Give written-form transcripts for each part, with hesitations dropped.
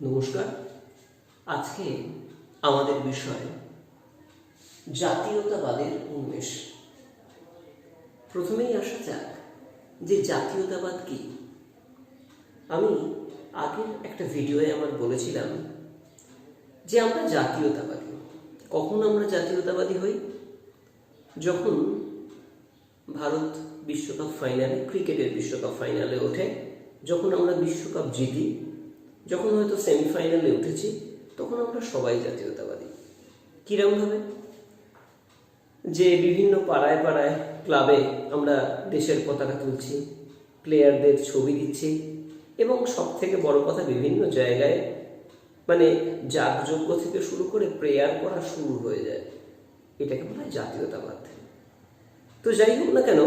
নমস্কার। আজকে আমাদের বিষয় জাতীয়তাবাদের উন্মেষ। প্রথমেই আসা যাক যে জাতীয়তাবাদ কি। আমি আগের একটা ভিডিওয়ে আমার বলেছিলাম যে আমরা জাতীয়তাবাদী। কখন আমরা জাতীয়তাবাদী হই? যখন ভারত বিশ্বকাপ ফাইনালে, ক্রিকেটের বিশ্বকাপ ফাইনালে ওঠে, যখন আমরা বিশ্বকাপ জিতি, যখন হয়তো সেমিফাইনালে উঠেছি, তখন আমরা সবাই জাতীয়তাবাদী। কিরমভাবে? যে বিভিন্ন পাড়ায় পাড়ায় ক্লাবে আমরা দেশের পতাকা তুলছি, প্লেয়ারদের ছবি দিচ্ছি, এবং সব থেকে বড় কথা বিভিন্ন জায়গায় মানে যাগযজ্ঞ থেকে শুরু করে প্রেয়ার করা শুরু হয়ে যায়। এটাকে বলা হয় জাতীয়তাবাদ। তো যাই হোক না কেন,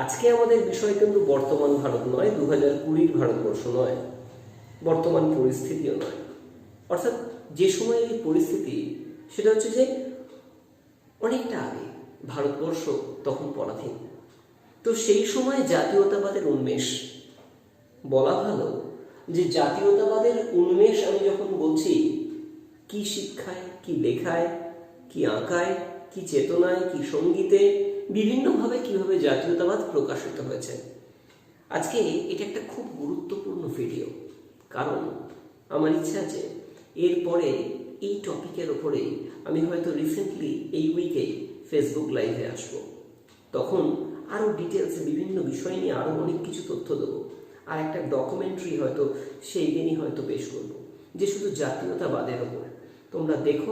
আজকে আমাদের বিষয় কিন্তু বর্তমান ভারত নয়, 2020 ভারতবর্ষ নয়, বর্তমান পরিস্থিতিও নয়। অর্থাৎ যে সময়ের এই পরিস্থিতি, সেটা হচ্ছে যে অনেকটা আগে ভারতবর্ষ তখন পরাধীন। তো সেই সময় জাতীয়তাবাদের উন্মেষ। বলা ভালো যে জাতীয়তাবাদের উন্মেষ আমি যখন বলছি, কি শিক্ষায়, কি লেখায়, কি আঁকায়, কি চেতনায়, কি সঙ্গীতে, বিভিন্নভাবে কিভাবে জাতীয়তাবাদ প্রকাশিত হয়েছে। আজকে এটা একটা খুব গুরুত্বপূর্ণ ভিডিও, কারণ আমার ইচ্ছা আছে এরপরে এই টপিকের ওপরেই আমি হয়তো রিসেন্টলি এই উইকেই ফেসবুক লাইভে আসবো। তখন আরও ডিটেলসে বিভিন্ন বিষয় নিয়ে আরও অনেক কিছু তথ্য দেবো। আর একটা ডকুমেন্টারি হয়তো সেই দিনই হয়তো পেশ করবো, যে শুধু জাতীয়তাবাদের ওপর। তোমরা দেখো,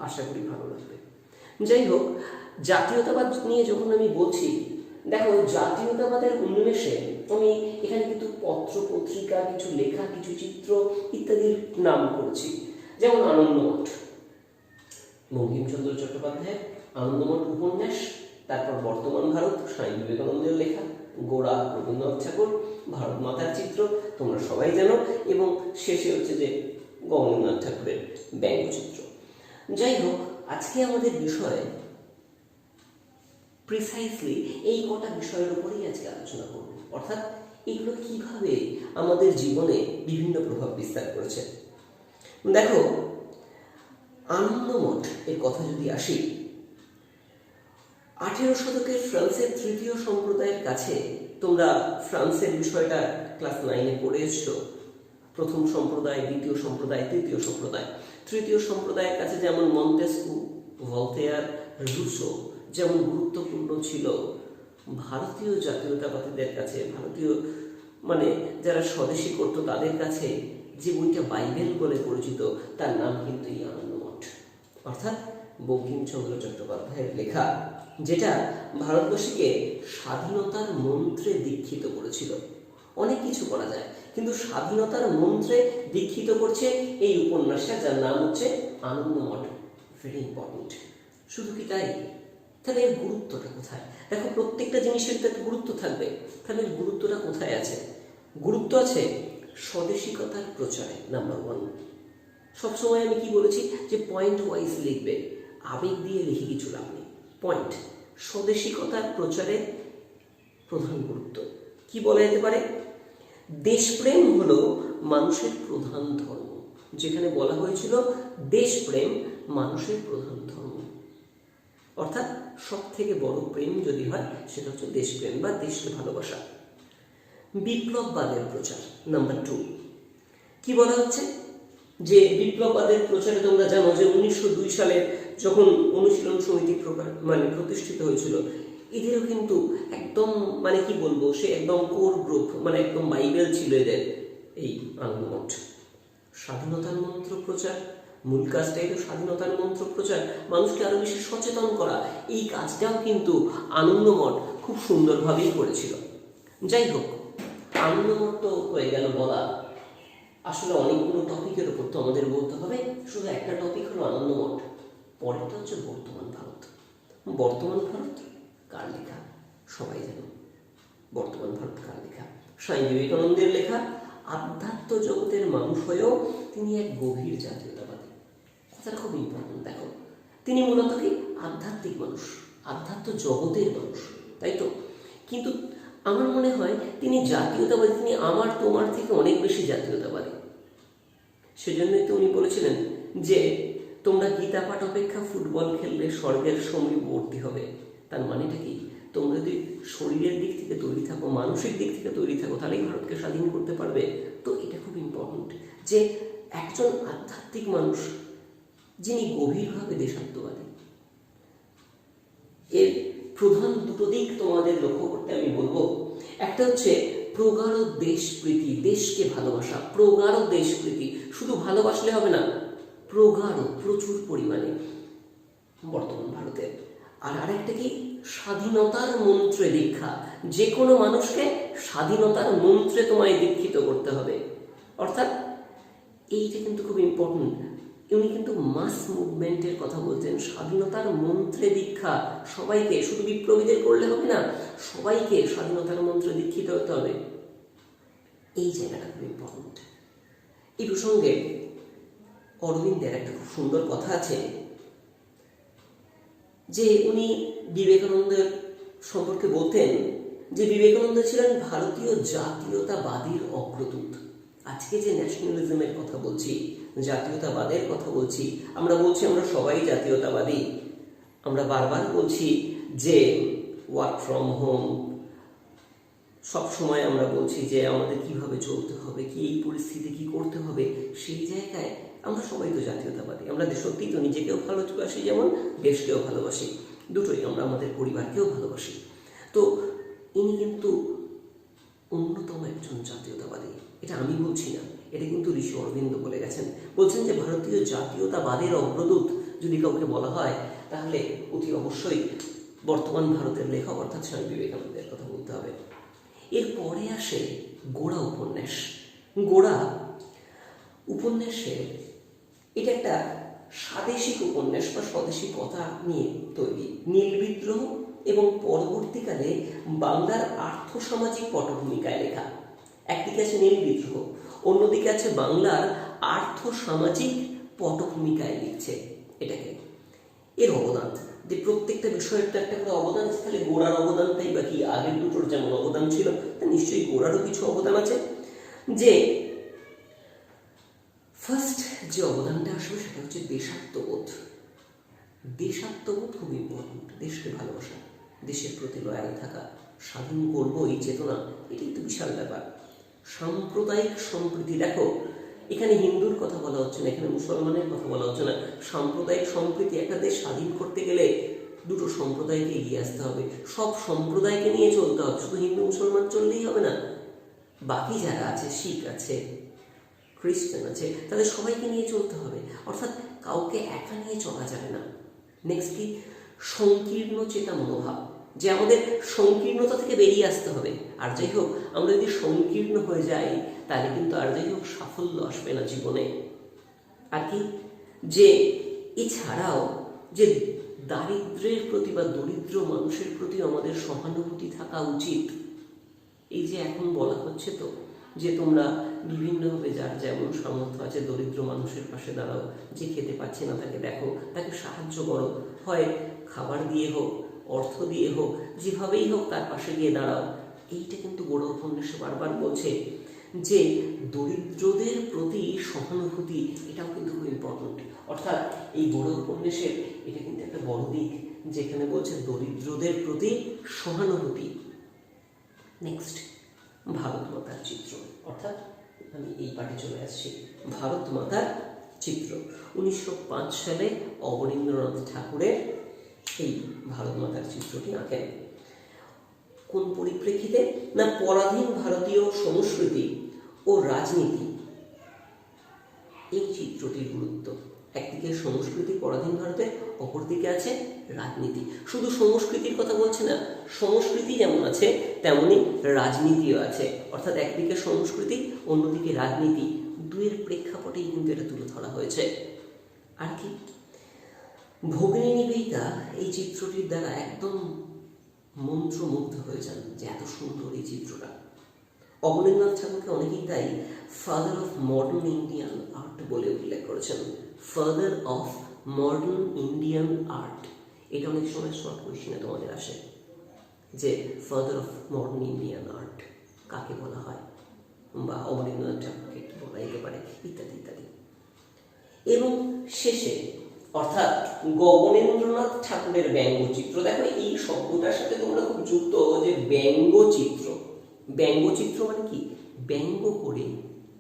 আশা করি ভালো লাগবে। যাই হোক, জাতীয়তাবাদ নিয়ে যখন আমি বলছি, দেখো জাতীয়তাবাদের উন্মেষে আমি এখানে কিন্তু পত্র পত্রিকা, কিছু লেখা, কিছু চিত্র ইত্যাদির নাম করছি। যেমন আনন্দমঠ, বঙ্কিমচন্দ্র চট্টোপাধ্যায়ের আনন্দমঠ উপন্যাস, তারপর বর্তমান ভারত, স্বামী বিবেকানন্দের লেখা, গোড়া রবীন্দ্রনাথ ঠাকুর, ভারত মাতার চিত্র, তোমরা সবাই জানো, এবং শেষে হচ্ছে যে গগনেন্দ্রনাথ ঠাকুরের ব্যঙ্গচিত্র। যাই হোক, আজকে আমাদের বিষয় প্রিসাইসলি এই কটা বিষয়ের উপরেই আজকে আলোচনা করব। অর্থাৎ এগুলো কিভাবে আমাদের জীবনে বিভিন্ন প্রভাব বিস্তার করেছে। দেখো, আনন্দমঠ এর কথা যদি আসি, 18 শতকের ফ্রান্সের তৃতীয় সম্প্রদায়ের কাছে, তোমরা ফ্রান্সের বিষয়টা ক্লাস 9-এ পড়ে এসছো। প্রথম সম্প্রদায়, দ্বিতীয় সম্প্রদায়, তৃতীয় সম্প্রদায়। তৃতীয় সম্প্রদায়ের কাছে যেমন মন্তেস্কু, ভলতেয়ার, রুসো যেমন গুরুত্বপূর্ণ ছিল, ভারতীয় জাতীয়তাবাদীদের কাছে, ভারতীয় মানে যারা স্বদেশী করতো তাদের কাছে যে বইটা বাইবেল বলে পরিচিত, তার নাম কিন্তু এই আনন্দমঠ। অর্থাৎ বঙ্কিমচন্দ্র চট্টোপাধ্যায়ের লেখা, যেটা ভারতবাসীকে স্বাধীনতার মন্ত্রে দীক্ষিত করেছিল। অনেক কিছু করা যায়, কিন্তু স্বাধীনতার মন্ত্রে দীক্ষিত করছে এই উপন্যাসটা, যার নাম হচ্ছে আনন্দমঠ। Very important. শুধু কি তাই? তাহলে এর গুরুত্বটা কোথায়? দেখো, প্রত্যেকটা জিনিসের তো একটা গুরুত্ব থাকবে। তাহলে এর গুরুত্বটা কোথায় আছে? গুরুত্ব আছে স্বদেশিকতার প্রচারে, নাম্বার 1। সবসময় আমি কি বলেছি যে পয়েন্ট ওয়াইজ লিখবে, আবেগ দিয়ে লিখে কিছু লাভ নেই। পয়েন্ট, স্বদেশিকতার প্রচারে প্রধান গুরুত্ব। কি বলা যেতে পারে? দেশপ্রেম হলো মানুষের প্রধান ধর্ম। যেখানে বলা হয়েছিল দেশপ্রেম মানুষের প্রধান ধর্ম, অর্থাৎ সব থেকে বড় প্রেম যদি হয় সেটা হচ্ছে দেশপ্রেম বা দেশকে ভালোবাসা। বিপ্লববাদের প্রচার, নাম্বার 2। কি বলা হচ্ছে? যে বিপ্লববাদের প্রচারে তোমরা জানো যে 1902 সালে যখন অনুশীলন সমিতি প্রতিষ্ঠিত হয়েছিল, এদেরও কিন্তু একদম মানে কি বলবো, সে একদম কোর গ্রুপ, মানে একদম বাইবেল ছিল এদের এই আনন্দমঠ। স্বাধীনতার মন্ত্র প্রচার, মূল কাজটাই তো স্বাধীনতার মন্ত্র প্রচার, মানুষকে আরো বেশি সচেতন করা। এই কাজটাও কিন্তু আনন্দমঠ খুব সুন্দরভাবেই করেছিল। যাই হোক, আনন্দমঠ তো হয়ে গেল বলা। আসলে অনেকগুলো টপিকের উপর তো আমাদের বলতে হবে, শুধু একটা টপিক হলো আনন্দমঠ। পরেরটা হচ্ছে বর্তমান ভারত। বর্তমান ভারত কার লেখা? সবাই জানো বর্তমান ভারত কার লেখা? স্বামী বিবেকানন্দের লেখা। আধ্যাত্ম জগতের মানুষ হয়েও তিনি এক গভীর জাতীয়তাবাদী। কথাটা খুব ইম্পর্টেন্ট। দেখো, তিনি মূলত কি আধ্যাত্মিক মানুষ, আধ্যাত্ম জগতের মানুষ, তাই তো? কিন্তু আমার মনে হয় তিনি জাতীয়তাবাদী, তিনি আমার তোমার থেকে অনেক বেশি জাতীয়তাবাদী। সেজন্যই তো উনি বলেছিলেন যে তোমরা গীতা পাঠ অপেক্ষা ফুটবল খেললে স্বর্গের সমীপবর্তী হবে। তার মানেটা কি? তোমরা যদি শরীরের দিক থেকে তৈরি থাকো, মানসিক দিক থেকে তৈরি থাকো, তাহলেই ভারতকে স্বাধীন করতে পারবে। তো এটা খুব ইম্পর্টেন্ট যে একজন আধ্যাত্মিক মানুষ যিনি গভীরভাবে দেশাত্মবাদী, এর প্রধান দুটো দিক তোমাদের লক্ষ্য করতে আমি বলবো। একটা হচ্ছে প্রগাঢ় দেশপ্রীতি, দেশকে ভালোবাসা, প্রগাঢ় দেশপ্রীতি। শুধু ভালোবাসলে হবে না, প্রগাঢ়, প্রচুর পরিমাণে বর্তমান ভারতে। আর আরেকটা কি? স্বাধীনতার মন্ত্রে দীক্ষা। যে কোনো মানুষকে স্বাধীনতার মন্ত্রে তোমায় দীক্ষিত করতে হবে। অর্থাৎ এইটা কিন্তু খুব ইম্পর্টেন্ট। উনি কিন্তু মাস মুভমেন্টের কথা বলতেন, স্বাধীনতার মন্ত্রে দীক্ষা। সবাইকে, শুধু বিপ্লবীদের করলে হবে না, সবাইকে স্বাধীনতার মন্ত্রে দীক্ষিত হতে হবে। এই জায়গাটা খুব ইম্পর্টেন্ট। এই প্রসঙ্গে অরবিন্দের একটা খুব সুন্দর কথা আছে যে উনি বিবেকানন্দের সম্পর্কে বলতেন যে বিবেকানন্দ ছিলেন ভারতীয় জাতীয়তাবাদীর অগ্রদূত। আজকে যে ন্যাশনালিজমের কথা বলছি, জাতীয়তাবাদের কথা বলছি, আমরা বলছি আমরা সবাই জাতীয়তাবাদী। আমরা বারবার বলছি যে ওয়ার্ক ফ্রম হোম, সব সময় আমরা বলছি যে আমাদের কিভাবে চলতে হবে, কি এই পরিস্থিতি কি করতে হবে। সেই জায়গায় আমরা সবাই তো জাতীয়তাবাদী। আমরা সত্যিই তো নিজেকেও ভালোবাসি, যেমন দেশকেও ভালোবাসি, দুটোই। আমরা আমাদের পরিবারকেও ভালোবাসি। তো ইনি কিন্তু অন্যতম একজন জাতীয়তাবাদী। এটা আমি বলছি না, এটা কিন্তু ঋষি অরবিন্দ বলে গেছেন। বলছেন যে ভারতীয় জাতীয়তাবাদের অগ্রদূত যদি কাউকে বলা হয়, তাহলে অতি অবশ্যই বর্তমান ভারতের লেখক অর্থাৎ স্বামী বিবেকানন্দের কথা বলতে হবে। এরপরে আসে গোড়া উপন্যাস। গোড়া উপন্যাসে এটা একটা স্বাদেশিক উপন্যাস বা স্বদেশী কথা নিয়ে তৈরি। নীল বিদ্রোহ এবং পরবর্তীকালে বাংলার আর্থসামাজিক পটভূমিকায় লেখা। একদিকে আছে নীল বিদ্রোহ, অন্যদিকে আছে বাংলার আর্থসামাজিক পটভূমিকায় লিখছে এটাকে। এর অবদান, যে প্রত্যেকটা বিষয়ের তো একটা করে অবদান আছে, তাহলে গোড়ার অবদানটাই বা কি? আগের দুটোর যেমন অবদান ছিল, তা নিশ্চয়ই গোড়ারও কিছু অবদান আছে। যে ফার্স্ট যে অবদানটা আসবে সেটা হচ্ছে দেশাত্মবোধ। দেশাত্মবোধ খুব ইম্পর্টেন্ট। দেশকে ভালোবাসা, দেশের প্রতি লয়াল থাকা, স্বাধীন করবো এই চেতনা, এটাই তো বিশাল ব্যাপার। সাম্প্রদায়িক সম্প্রীতি, দেখো এখানে হিন্দুর কথা বলা হচ্ছে না, এখানে মুসলমানের কথা বলা হচ্ছে না। সাম্প্রদায়িক সম্প্রীতি, একটা দেশ স্বাধীন করতে গেলে দুটো সম্প্রদায়কে এগিয়ে আসতে হবে, সব সম্প্রদায়কে নিয়ে চলতে হবে। শুধু হিন্দু মুসলমান চললেই হবে না, বাকি যারা আছে, শিখ আছে, খ্রিস্টান আছে, তাদের সবাইকে নিয়ে চলতে হবে। অর্থাৎ কাউকে একা নিয়ে চলা যাবে না। নেক্সট কি? সংকীর্ণ চেতা মনোভাব, যে আমাদের সংকীর্ণতা থেকে বেরিয়ে আসতে হবে। আর যাই হোক, আমরা যদি সংকীর্ণ হয়ে যাই তাহলে কিন্তু আর যাই হোক সাফল্য আসবে না জীবনে। আর কি? যে এছাড়াও যে দারিদ্র্যের প্রতি বা দরিদ্র মানুষের প্রতি আমাদের সহানুভূতি থাকা উচিত। এই যে এখন বলা হচ্ছে তো যে তোমরা বিভিন্নভাবে যার যেমন সামর্থ্য আছে দরিদ্র মানুষের পাশে দাঁড়াও, যে খেতে পাচ্ছে না তাকে দেখো, তাকে সাহায্য করো, হয় খাবার দিয়ে হোক, অর্থ দিয়ে হোক, যেভাবেই হোক তার পাশে গিয়ে দাঁড়াও। এইটা কিন্তু গোড়া উপন্যাসে বারবার বলছে যে দরিদ্রদের প্রতি সহানুভূতি, এটাও কিন্তু খুব ইম্পর্টেন্ট। অর্থাৎ এই গোড়া উপন্যাসের এটা কিন্তু একটা বড় দিক, যেখানে বলছে দরিদ্রদের প্রতি সহানুভূতি। নেক্সট, ভারত মাতার চিত্র। অর্থাৎ আমি এই পাঠে চলে আসছি, ভারত মাতার চিত্র। 1905 সালে অবনীন্দ্রনাথ ঠাকুরের এই ভারত মাতার চিত্রটি আঁকেন। কোন পরিপ্রেক্ষিতে? না, পরাধীন ভারতীয় সংস্কৃতি ও রাজনীতি, এই চিত্রটির গুরুত্ব। একদিকে সংস্কৃতি পরাধীন ভারতে, অপরদিকে আছে রাজনীতি। শুধু সংস্কৃতির কথা বলছে না, সংস্কৃতি যেমন আছে তেমনি রাজনীতিও আছে। অর্থাৎ একদিকে সংস্কৃতি, অন্যদিকে রাজনীতি, দুয়ের প্রেক্ষাপটেই কিন্তু এটা তুলে ধরা হয়েছে। আর কি? ভগিনী নিবেদিতা এই চিত্রটির দ্বারা একদম মন্ত্রমুগ্ধ হয়ে যান যে এত সুন্দর এই চিত্রটা। অবনীন্দ্রনাথ ঠাকুরকে অনেকেই তাই father of modern Indian art বলে উল্লেখ করেছেন। Father of modern Indian art, এটা অনেক সময় শর্ট কোয়েশ্চেনে তোমাদের আসে যে father of modern Indian art কাকে বলা হয়, বা অবনীন্দ্রনাথ ঠাকুরকে কি বলা যেতে পারে, ইত্যাদি ইত্যাদি। এবং শেষে অর্থাৎ গগনেন্দ্রনাথ ঠাকুরের ব্যঙ্গচিত্র। দেখো এই শব্দটার সাথে তোমরা খুব যুক্ত যে ব্যঙ্গচিত্র। ব্যঙ্গচিত্র মানে কি? ব্যঙ্গ করে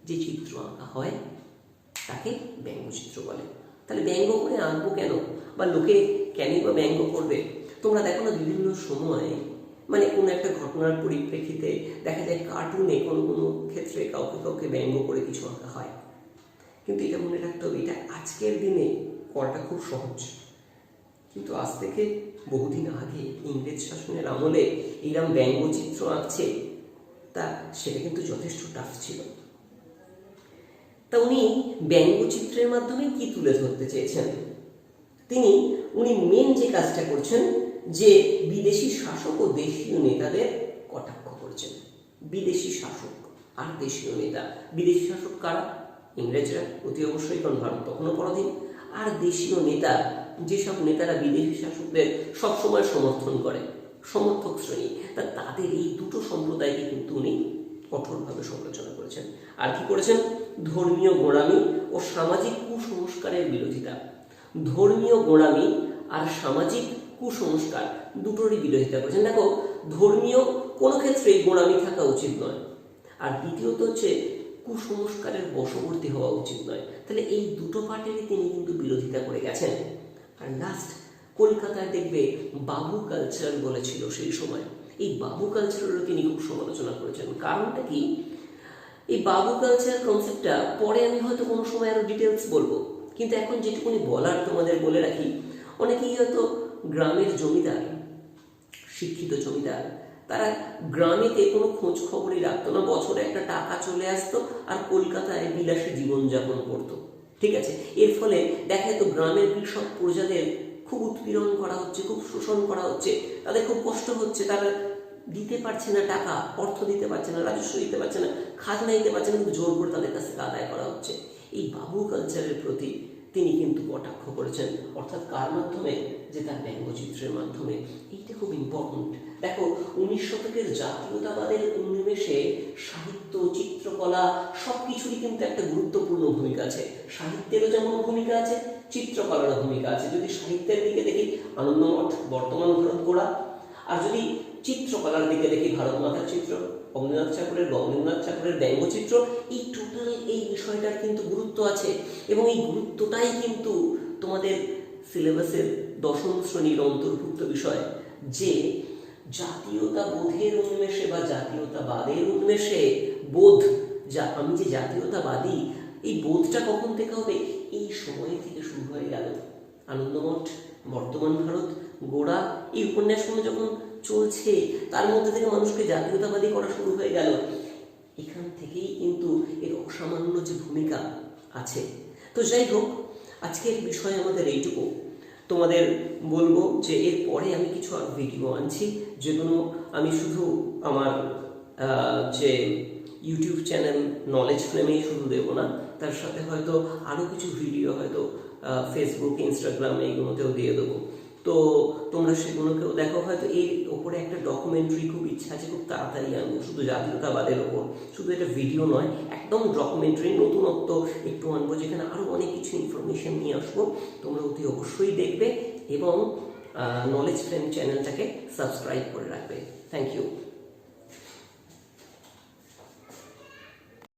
যে চিত্র আঁকা হয় তাকে ব্যঙ্গচিত্র বলে। তাহলে ব্যঙ্গ করে আঁকবো কেন, বা লোকে কেনই বা ব্যঙ্গ করবে? তোমরা দেখো না বিভিন্ন সময় মানে কোনো একটা ঘটনার পরিপ্রেক্ষিতে দেখা যায় কার্টুনে কোনো কোনো ক্ষেত্রে কাউকে কাউকে ব্যঙ্গ করে কিছু আঁকা হয়। কিন্তু এটা মনে রাখতে হবে, এটা আজকের দিনে করাটা খুব সহজ, কিন্তু আজ থেকে বহুদিন আগে ইংরেজ শাসনের আমলে এইরকম ব্যঙ্গচিত্র আঁকছে, তা সেটা কিন্তু যথেষ্ট টাফ ছিল। তা উনি ব্যঙ্গচিত্রের মাধ্যমে কি তুলে ধরতে চেয়েছেন? উনি মেন যে কাজটা করছেন যে বিদেশি শাসক ও দেশীয় নেতাদের কটাক্ষ করছেন। বিদেশি শাসক আর দেশীয় নেতা। বিদেশি শাসক কারা? ইংরেজরা, অতি অবশ্যই, কারণ ভারত তখনও পরাধীন। আর দেশীয় নেতা, যেসব নেতারা বিদেশি শাসকদের সবসময় সমর্থন করে, সমর্থক শ্রেণী, তা তাদের এই দুটো সম্প্রদায়কে কিন্তু উনি কঠোরভাবে সমালোচনা করেছেন। আর কি করেছেন? ধর্মীয় গোঁড়ামি ও সামাজিক কুসংস্কারের বিরোধিতা। ধর্মীয় গোঁড়ামি আর সামাজিক কুসংস্কার দুটোরই বিরোধিতা করেছেন। দেখো, ধর্মীয় কোনো ক্ষেত্রেই গোঁড়ামি থাকা উচিত নয়, আর দ্বিতীয়ত হচ্ছে কুসংস্কারের বশবর্তী হওয়া উচিত নয়। তাহলে এই দুটো পার্টেরই তিনি কিন্তু বিরোধিতা করে গেছেন। আর লাস্ট, কলকাতায় দেখবে বাবু কালচার বলেছিল সেই সময়, এই বাবু কালচারেরও তিনি খুব সমালোচনা করেছেন। কারণটা কি? এই বাবু কালচার কনসেপ্টটা পরে আমি হয়তো কোনো সময় আরো ডিটেলস বলবো, কিন্তু এখন যেটুকুনি বলার তোমাদের বলে রাখি। অনেকেই হয়তো গ্রামের জমিদার, শিক্ষিত জমিদার, তারা গ্রামেতে কোনো খোঁজ খবরই রাখতো না। বছরে একটা টাকা চলে আসতো আর কলকাতায় বিলাসী জীবনযাপন করতো। ঠিক আছে, এর ফলে দেখা যেত গ্রামের কৃষক প্রজাদের খুব উৎপীড়ন করা হচ্ছে, খুব শোষণ করা হচ্ছে, তাদের খুব কষ্ট হচ্ছে, তারা দিতে পারছে না টাকা, অর্থ দিতে পারছে না, রাজস্ব দিতে পারছে না, খাজনা দিতে পারছে না, কিন্তু জোর করে তাদের কাছে আদায় করা হচ্ছে। এই বাবু কালচারের প্রতি তিনি কিন্তু কটাক্ষ করেছেন, অর্থাৎ কার মাধ্যমে? যে তার ব্যঙ্গচিত্রের মাধ্যমে। এইটা খুব ইম্পর্টেন্ট। দেখো, 19 শতকের জাতীয়তাবাদের উন্মেষে সাহিত্য, চিত্রকলা সবকিছুরই কিন্তু একটা গুরুত্বপূর্ণ ভূমিকা আছে। সাহিত্যেরও যেমন ভূমিকা আছে, চিত্রকলারও ভূমিকা আছে। যদি সাহিত্যের দিকে দেখি আনন্দমঠ, বর্তমান ভারত গোড়া, আর যদি চিত্রকলার দিকে দেখি ভারত মাতার চিত্র, গগনেন্দ্রনাথ ঠাকুরের ব্যঙ্গচিত্র, এই টোটাল এই বিষয়টার কিন্তু গুরুত্ব আছে। এবং এই গুরুত্বটাই কিন্তু তোমাদের সিলেবাসের 10ম শ্রেণীর অন্তর্ভুক্ত বিষয়, যে জাতীয়তা বোধের উন্মেষে বা জাতীয়তাবাদের উন্মেষে বোধ, যা আমি যে জাতীয়তাবাদী, এই বোধটা কখন থেকে হবে? এই সময় থেকে শুরু হয়ে গেল। আনন্দমঠ, বর্তমান ভারত, গোড়া, এই উপন্যাসগুলো যখন চলছে, তার মধ্যে থেকে মানুষকে জাতীয়তাবাদী করা শুরু হয়ে গেল। এখান থেকেই কিন্তু এর অসামান্য যে ভূমিকা আছে। তো যাই হোক, আজকের বিষয় আমাদের এইটুকু। তোমাদের বলবো যে এরপরে আমি কিছু আর ভিডিও আনছি, যেগুলো আমি শুধু আমার যে ইউটিউব চ্যানেল নলেজ ফ্লেমেই শুধু দেবো না, তার সাথে হয়তো আরও কিছু ভিডিও হয়তো ফেসবুক, ইনস্টাগ্রাম এইগুলোতেও দিয়ে দেবো। তো তোমরা সেগুলোকেও দেখো। হয়তো এর ওপরে একটা ডকুমেন্টারি খুব ইচ্ছা আছে, খুব তাড়াতাড়ি আনবো, শুধু জাতীয়তাবাদের ওপর। শুধু এটা ভিডিও নয়, একদম ডকুমেন্টারি, নতুনত্ব একটু আনবো, যেখানে আরও অনেক কিছু ইনফরমেশন নিয়ে আসবো। তোমরা অতি অবশ্যই দেখবে এবং নলেজ ফ্রেম চ্যানেলটাকে সাবস্ক্রাইব করে রাখবে। Thank you.